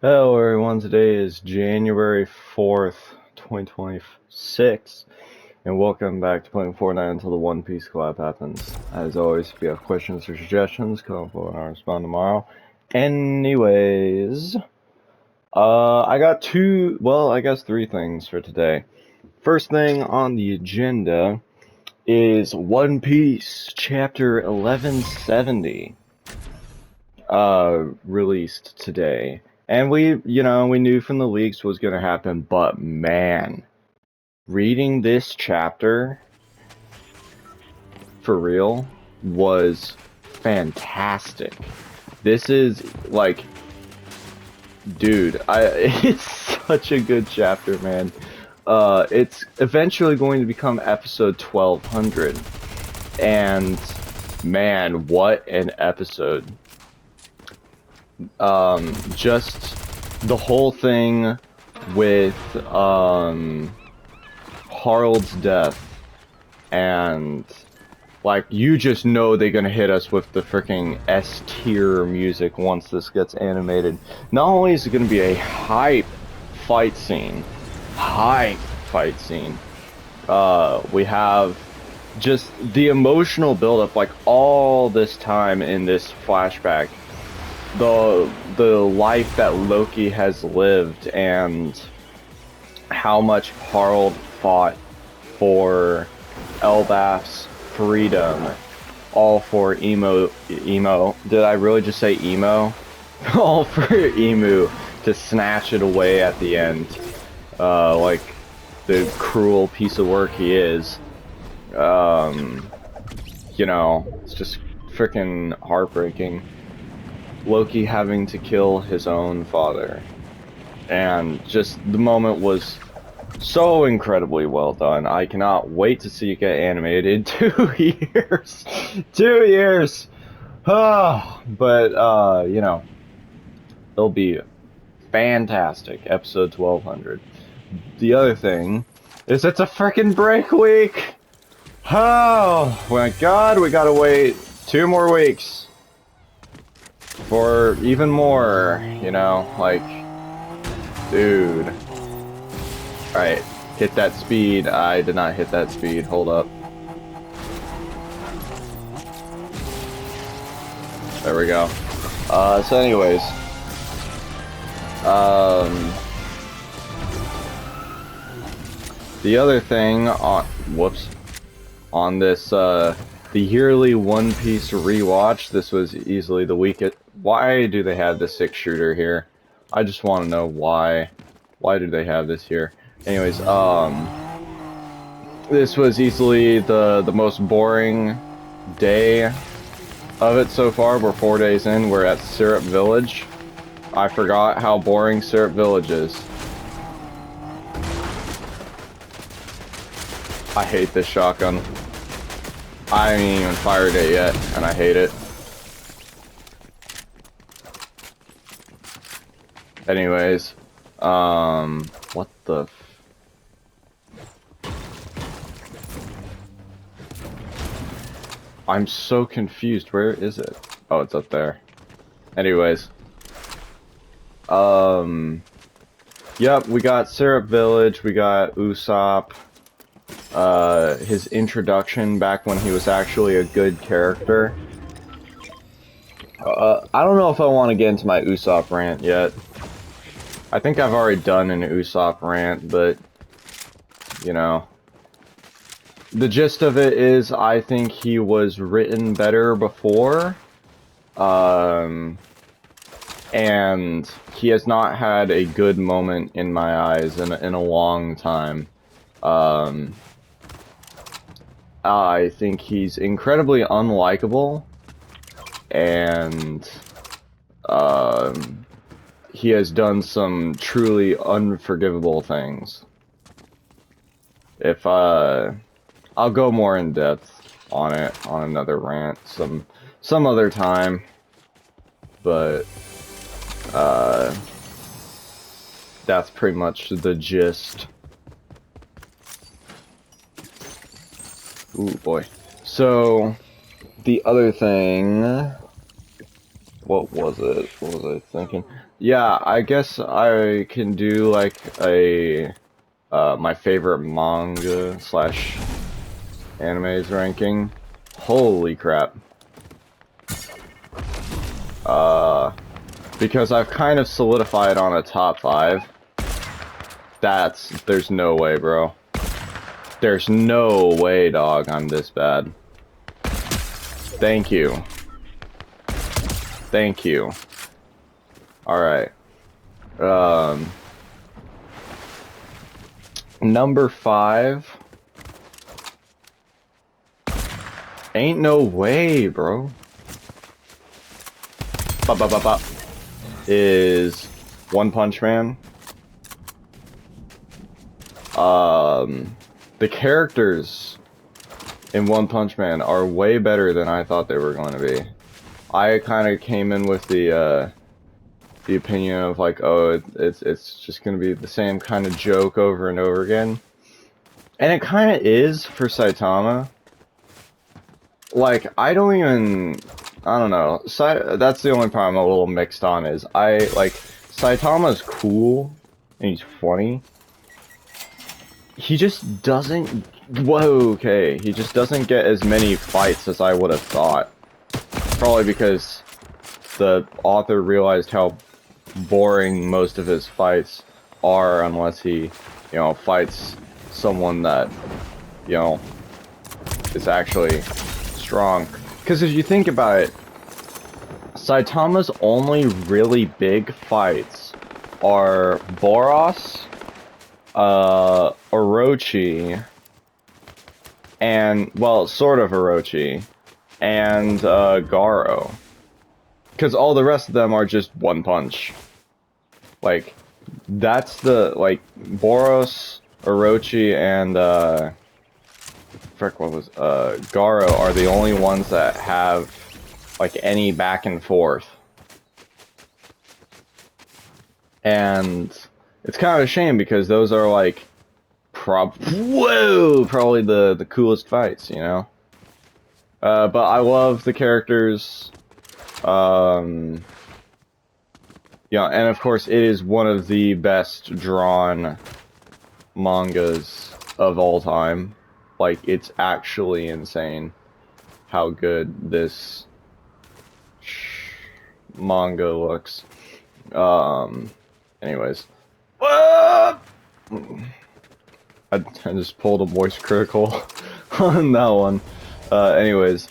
Hello everyone, today is January 4th, 2026, and welcome back to playing Fortnite until the One Piece collab happens. As always, if you have questions or suggestions, comment below and I'll respond tomorrow. Anyways, I got I guess three things for today. First thing on the agenda is One Piece Chapter 1170. Released today. And we knew from the leaks was gonna happen, but man, reading this chapter for real was fantastic. This is like, dude, it's such a good chapter, man. It's eventually going to become episode 1200, and man, what an episode. Just the whole thing with Harald's death, and like, you just know they're gonna hit us with the freaking S tier music once this gets animated. Not only is it gonna be a hype fight scene, we have just the emotional buildup, like all this time in this flashback. The life that Loki has lived, and how much Harald fought for Elbaf's freedom, all for emo. Did I really just say emo? All for Emu to snatch it away at the end, like the cruel piece of work he is. It's just freaking heartbreaking. Loki having to kill his own father, and just the moment was so incredibly well done. I cannot wait to see it get animated in 2 years. 2 years. But it'll be fantastic. Episode 1200. The other thing is it's a freaking break week. Oh my god, we gotta wait 2 more weeks for even more, like, dude. Alright, hit that speed. I did not hit that speed, hold up. There we go. So anyways, the other thing on this, the yearly One Piece rewatch, this was easily the weakest. Why do they have the 6-shooter here? I just want to know why. Why do they have this here? Anyways, this was easily the most boring day of it so far. We're 4 days in. We're at Syrup Village. I forgot how boring Syrup Village is. I hate this shotgun. I haven't even fired it yet, and I hate it. Anyways, what the I'm so confused. Where is it? Oh, it's up there. Anyways, yep, we got Syrup Village, we got Usopp, his introduction back when he was actually a good character. I don't know if I want to get into my Usopp rant yet. I think I've already done an Usopp rant, but, the gist of it is, I think he was written better before, and he has not had a good moment in my eyes in a long time. I think he's incredibly unlikable, and he has done some truly unforgivable things. If I'll go more in depth on it on another rant some other time, but that's pretty much the gist. Ooh boy. So the other thing what was it? What was I thinking? Yeah, I guess I can do like a my favorite manga slash animes ranking. Holy crap. Because I've kind of solidified on a top 5. There's no way, bro. There's no way, dog, I'm this bad. Thank you. Thank you. Alright. Number 5. Ain't no way, bro. Is One Punch Man. The characters in One Punch Man are way better than I thought they were going to be. I kind of came in with the opinion of like, oh, it's just going to be the same kind of joke over and over again. And it kind of is for Saitama. Like, I don't know. That's the only part I'm a little mixed on is Saitama's cool and he's funny. He just doesn't, he just doesn't get as many fights as I would have thought. Probably because the author realized how boring most of his fights are unless he, you know, fights someone that, you know, is actually strong. Because if you think about it, Saitama's only really big fights are Boros, Orochi, and, well, sort of Orochi, and Garo. Because all the rest of them are just one punch. Like, that's the, like, Boros, Orochi, and, Garo are the only ones that have, like, any back and forth. And it's kind of a shame because those are, like, probably the coolest fights, you know? But I love the characters. Yeah, and of course it is one of the best drawn mangas of all time. Like, it's actually insane how good this manga looks. Anyways. I just pulled a voice critical on that one. Anyways.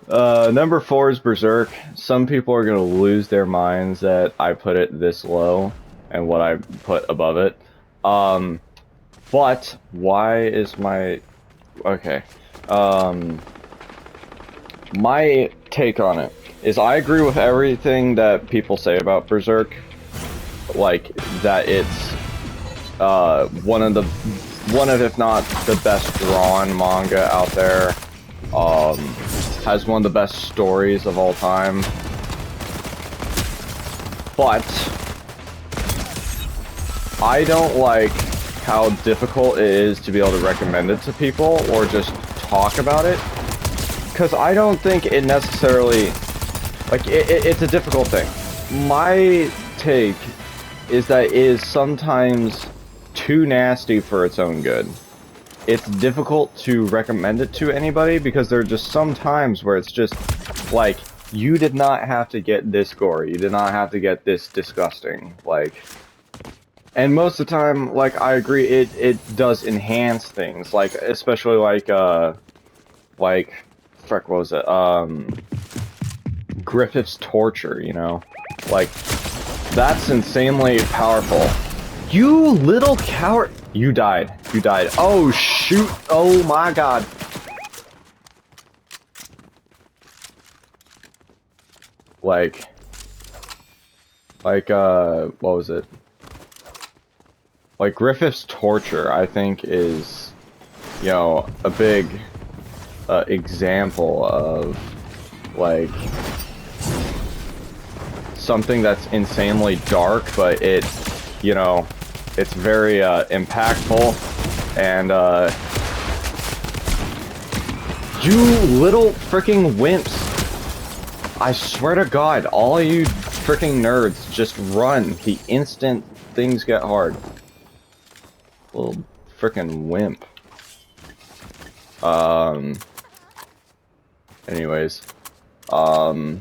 Number 4 is Berserk. Some people are gonna lose their minds that I put it this low and what I put above it. But why is my... Okay. My take on it is I agree with everything that people say about Berserk. Like, that it's one of if not the best drawn manga out there. Has one of the best stories of all time. But I don't like how difficult it is to be able to recommend it to people or just talk about it. Because I don't think it necessarily... Like, it's a difficult thing. My take is that it is sometimes too nasty for its own good. It's difficult to recommend it to anybody because there are just some times where it's just like, you did not have to get this gory, you did not have to get this disgusting, like, and most of the time, like, I agree, it does enhance things, like, especially like, frick, what was it, Griffith's torture, you know, like, that's insanely powerful. You little coward! You died. You died. Oh, shoot! Oh my god! Like, what was it? Like, Griffith's torture, I think, is, you know, a big, example of, like, something that's insanely dark, but it, you know, it's very, impactful, and, you little freaking wimps! I swear to God, all of you freaking nerds, just run the instant things get hard. Little freaking wimp. Anyways. I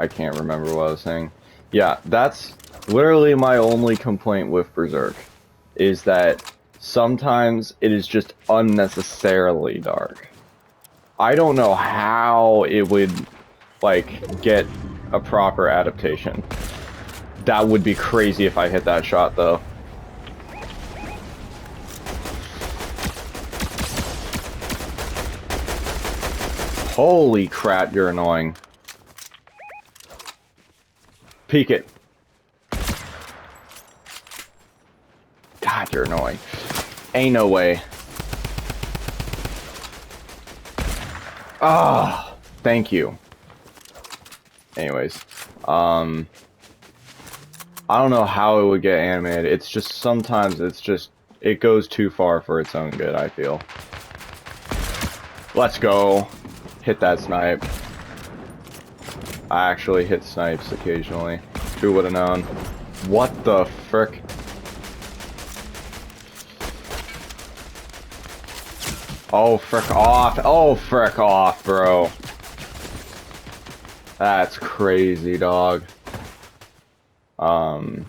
can't remember what I was saying. Yeah, that's literally my only complaint with Berserk. Is that sometimes it is just unnecessarily dark. I don't know how it would, like, get a proper adaptation. That would be crazy if I hit that shot, though. Holy crap, you're annoying. Peek it. God, you're annoying. Ain't no way. Ah, thank you. Anyways, I don't know how it would get animated. It's just sometimes it goes too far for its own good, I feel. Let's go. Hit that snipe. I actually hit snipes occasionally. Who would have known? What the frick? Oh, frick off. Oh, frick off, bro. That's crazy, dog. But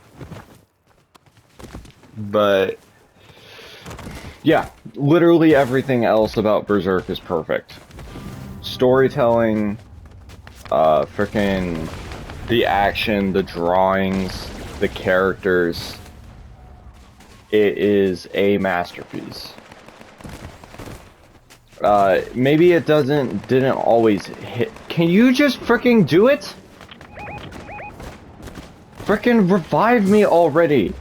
yeah, literally everything else about Berserk is perfect. Storytelling, frickin' the action, the drawings, the characters. It is a masterpiece. Maybe it didn't always hit. Can you just frickin' do it? Frickin' revive me already!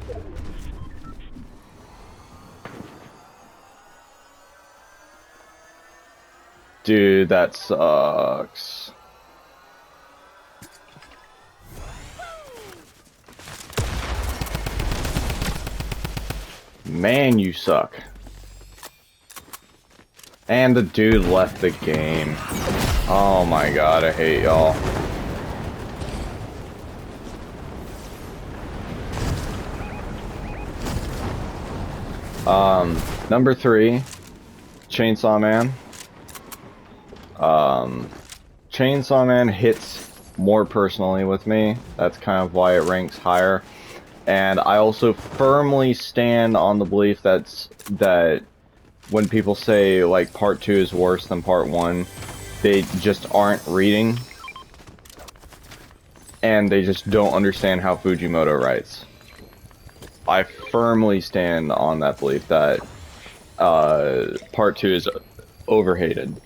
Dude, that sucks. Man, you suck. And the dude left the game. Oh my god, I hate y'all. Number 3, Chainsaw Man. Chainsaw Man hits more personally with me. That's kind of why it ranks higher. And I also firmly stand on the belief that when people say, like, Part 2 is worse than Part 1, they just aren't reading. And they just don't understand how Fujimoto writes. I firmly stand on that belief that Part 2 is overhated.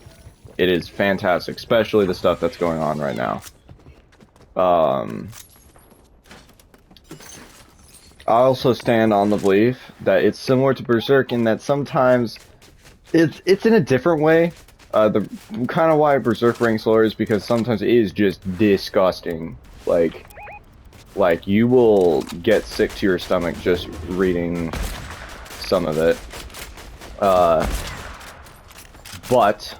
It is fantastic, especially the stuff that's going on right now. I also stand on the belief that it's similar to Berserk in that sometimes it's in a different way. The kind of why Berserk ranks lower is because sometimes it is just disgusting. Like you will get sick to your stomach just reading some of it. But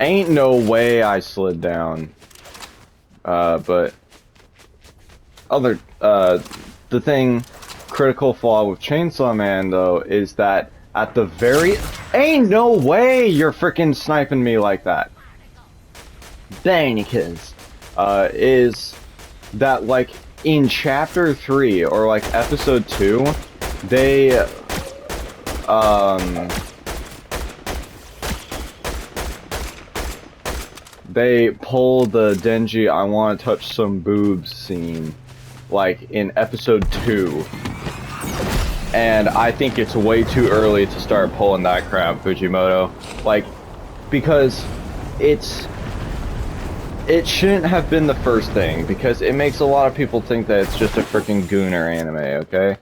ain't no way I slid down. But the critical flaw with Chainsaw Man though is that at the very ain't no way you're freaking sniping me like that. Dang, kids. Is that like in chapter 3 or like episode 2, they pull the Denji I want to touch some boobs scene like in episode 2. And I think it's way too early to start pulling that crap, Fujimoto. Like, because it shouldn't have been the first thing, because it makes a lot of people think that it's just a freaking Gooner anime, okay?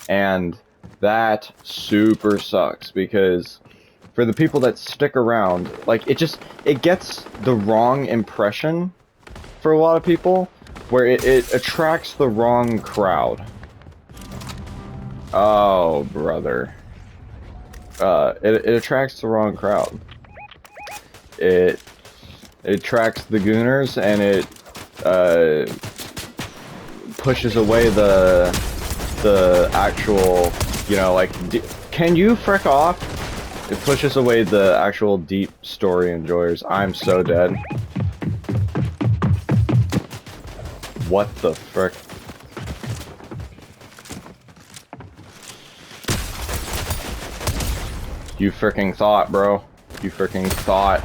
And that super sucks, because for the people that stick around, like, it gets the wrong impression for a lot of people, where it attracts the wrong crowd. Oh, brother. It attracts the wrong crowd. It tracks the gooners and it pushes away the actual, you know, like, can you frick off? It pushes away the actual deep story enjoyers. I'm so dead. What the frick? You freaking thought, bro. You freaking thought.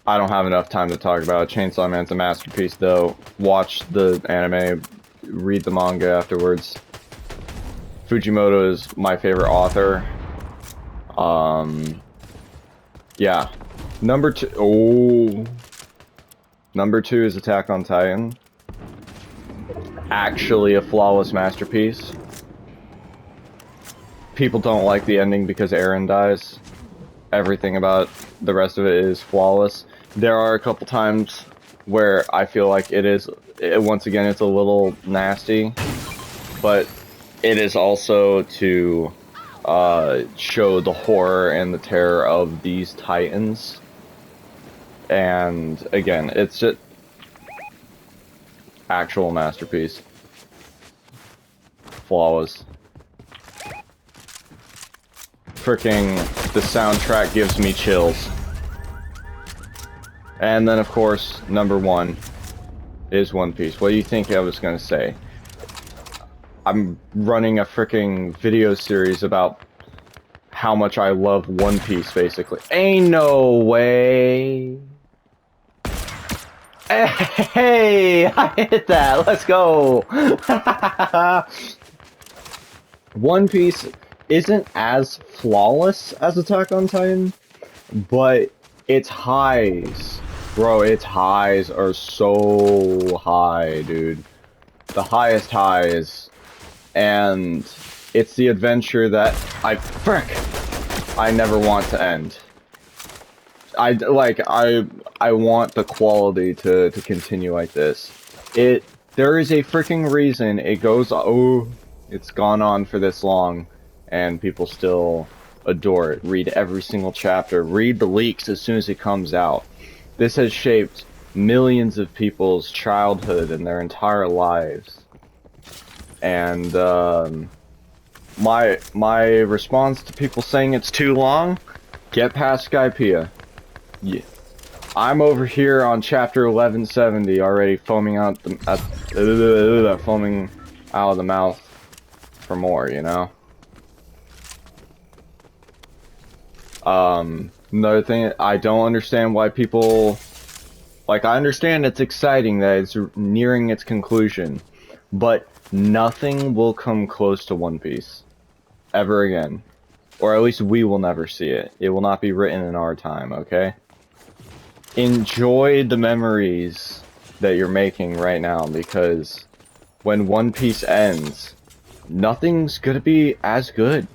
I don't have enough time to talk about it. Chainsaw Man's a masterpiece, though. Watch the anime, read the manga afterwards. Fujimoto is my favorite author. Yeah. Number two. Oh. Number 2 is Attack on Titan. Actually a flawless masterpiece. People don't like the ending because Eren dies. Everything about the rest of it is flawless. There are a couple times where I feel like once again, it's a little nasty, but it is also to show the horror and the terror of these titans. And again, it's just actual masterpiece. Flawless. Freaking, the soundtrack gives me chills. And then, of course, number 1 is One Piece. What do you think I was gonna say? I'm running a freaking video series about how much I love One Piece, basically. Ain't no way. Hey, I hit that. Let's go. One Piece isn't as flawless as Attack on Titan, but its highs, bro, its highs are so high, dude. The highest highs. And it's the adventure that I never want to end. I want the quality to continue like this. There is a freaking reason it goes, it's gone on for this long, and people still adore it. Read every single chapter. Read the leaks as soon as it comes out. This has shaped millions of people's childhood and their entire lives. And my response to people saying it's too long, get past Skypiea. Yeah. I'm over here on chapter 1170 already foaming out foaming out of the mouth for more, you know? Another thing, I don't understand why people, like, I understand it's exciting that it's nearing its conclusion, but nothing will come close to One Piece ever again. Or at least we will never see it. It will not be written in our time, okay? Enjoy the memories that you're making right now, because when One Piece ends, nothing's gonna be as good.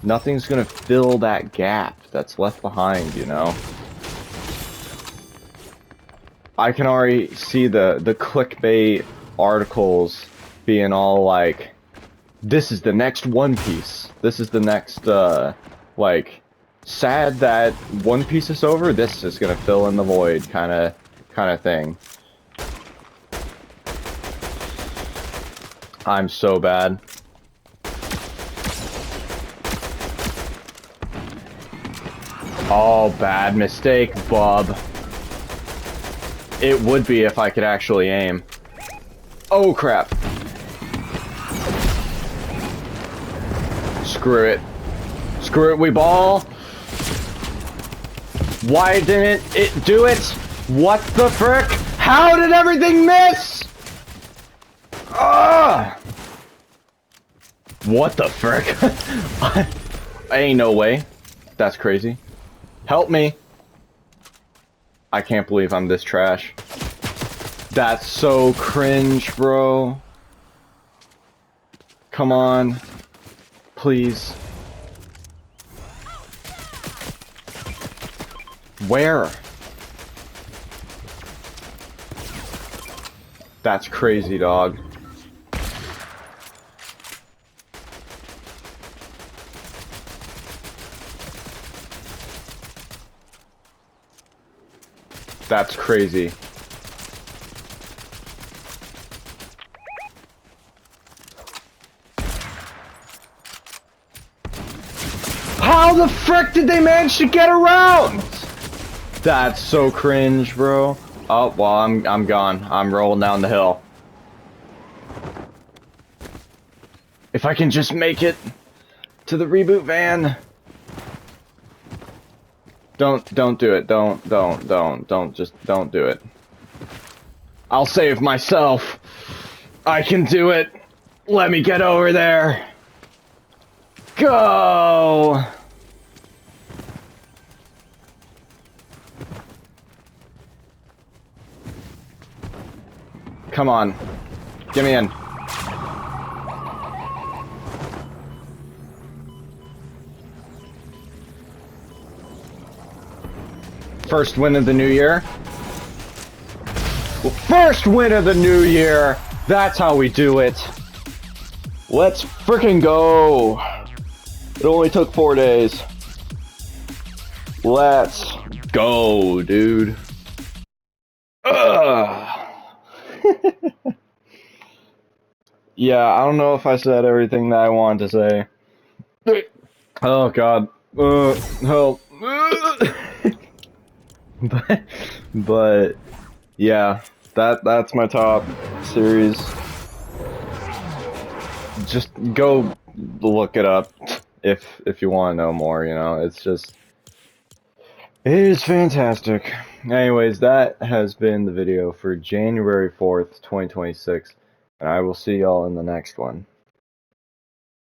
Nothing's gonna fill that gap that's left behind, you know? I can already see the clickbait articles being all like, this is the next One Piece. This is the next, like, sad that One Piece is over, this is gonna fill in the void kinda thing. I'm so bad. Oh, bad mistake, bub. It would be if I could actually aim. Oh, crap. Screw it. Screw it, we ball. Why didn't it do it? What the frick? How did everything miss? Ah! What the frick? Ain't no way. That's crazy. Help me. I can't believe I'm this trash. That's so cringe, bro. Come on. Please. Where? That's crazy, dog. That's crazy. How the frick did they manage to get around? That's so cringe, bro. Oh, well, I'm gone. I'm rolling down the hill. If I can just make it to the reboot van. Don't do it. Don't do it. I'll save myself. I can do it. Let me get over there. Go. Come on. Get me in. First win of the new year. First win of the new year. That's how we do it. Let's freaking go. It only took 4 days. Let's go, dude. Ugh. Yeah, I don't know if I said everything that I wanted to say. Oh god. Help. but yeah, that's my top series. Just go look it up if you want to know more, you know. It's just, it is fantastic. Anyways, that has been the video for January 4th, 2026, and I will see y'all in the next one.